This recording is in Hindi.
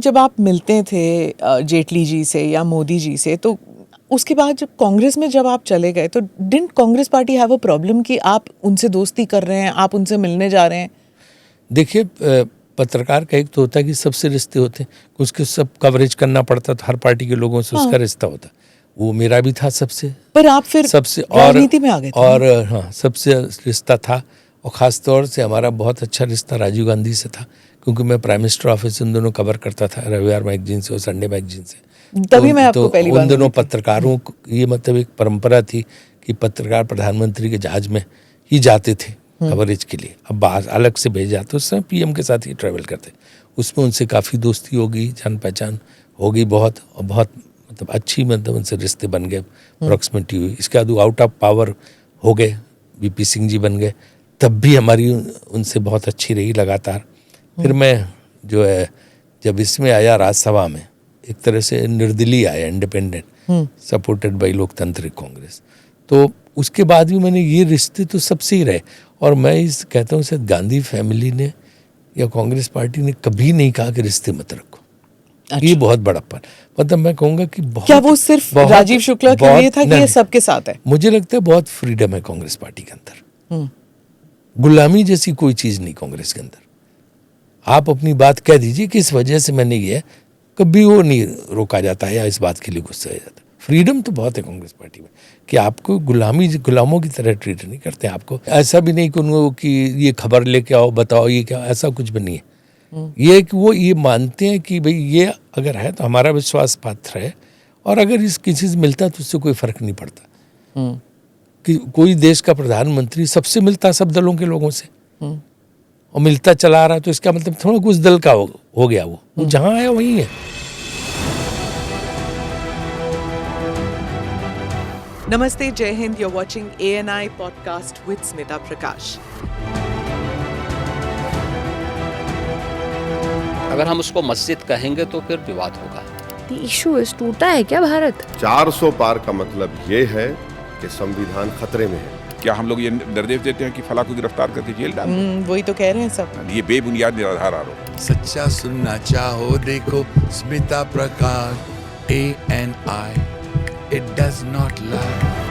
जब आप मिलते थे जेटली जी से या मोदी जी से, तो उसके बाद जब कांग्रेस में जब आप चले गए तो didn't Congress party have a problem कि आप उनसे दोस्ती कर रहे हैं, आप उनसे मिलने जा रहे हैं? देखिए, पत्रकार का एक तो होता है कि सबसे रिश्ते होते हैं, उसके सब कवरेज करना पड़ता था, हर पार्टी के लोगों से उसका रिश्ता होता, वो मेरा भी था सबसे। पर आप फिर सबसे राजनीति में आ गए थे और हाँ, सबसे रिश्ता था। और ख़ास तौर से हमारा बहुत अच्छा रिश्ता राजीव गांधी से था, क्योंकि मैं प्राइम मिनिस्टर ऑफिस उन दोनों कवर करता था, रविवार मैगजीन से और संडे मैगजीन से। तभी मैं आपको पहली बार उन दोनों पत्रकारों को ये मतलब एक परंपरा थी कि पत्रकार प्रधानमंत्री के जहाज में ही जाते थे कवरेज के लिए। अब बाहर अलग से भेज जाते, उस समय पीएम के साथ ही ट्रैवल करते। उसमें उनसे काफ़ी दोस्ती हो गई, जान पहचान हो गई बहुत, और बहुत मतलब अच्छी, मतलब उनसे रिश्ते बन गए, प्रॉक्सिमिटी हुई। इसके बाद आउट ऑफ पावर हो गए, वीपी सिंह जी बन गए, तब भी हमारी उनसे बहुत अच्छी रही लगातार। फिर मैं जो है जब इसमें आया राज्यसभा में, एक तरह से निर्दलीय आया, इंडिपेंडेंट, सपोर्टेड बाई लोकतांत्रिक कांग्रेस, तो उसके बाद भी मैंने ये रिश्ते तो सबसे ही रहे। और मैं इस कहता हूँ शायद गांधी फैमिली ने या कांग्रेस पार्टी ने कभी नहीं कहा कि रिश्ते मत रखो। अच्छा। ये बहुत बड़प्पन, मतलब मैं कहूँगा कि बहुत, क्या वो सिर्फ राजीव शुक्ला के लिए था कि ये सबके साथ है? मुझे लगता है बहुत फ्रीडम है कांग्रेस पार्टी के अंदर, गुलामी जैसी कोई चीज नहीं कांग्रेस के अंदर। आप अपनी बात कह दीजिए कि इस वजह से मैंने ये, कभी वो नहीं रोका जाता है या इस बात के लिए गुस्सा हो जाता है। फ्रीडम तो बहुत है कांग्रेस पार्टी में कि आपको गुलामों की तरह ट्रीट नहीं करते। आपको ऐसा भी नहीं कि ये खबर लेके आओ, बताओ ये क्या, ऐसा कुछ भी नहीं है। ये कि वो ये मानते हैं कि भाई ये अगर है तो हमारा विश्वास पात्र है, और अगर इस किसी से मिलता है तो उससे कोई फर्क नहीं पड़ता। कि कोई देश का प्रधानमंत्री सबसे मिलता, सब दलों के लोगों से, और मिलता चला आ रहा, तो इसका मतलब थोड़ा कुछ दल का हो गया, वो जहां आया वहीं है। नमस्ते, जय Hind. You're watching ANI podcast with Smita प्रकाश। अगर हम उसको मस्जिद कहेंगे तो फिर विवाद होगा। इशू टूटा है क्या भारत? 400 पार का मतलब ये है कि संविधान खतरे में है। क्या हम लोग ये निर्देश देते हैं कि फला को गिरफ्तार करके जेल डाल? वही तो कह रहे हैं सब। ये बेबुनियाद निराधार आरोप। सच्चा सुनना चाहो देखो स्मिता प्रकाश ANI, it does not lie।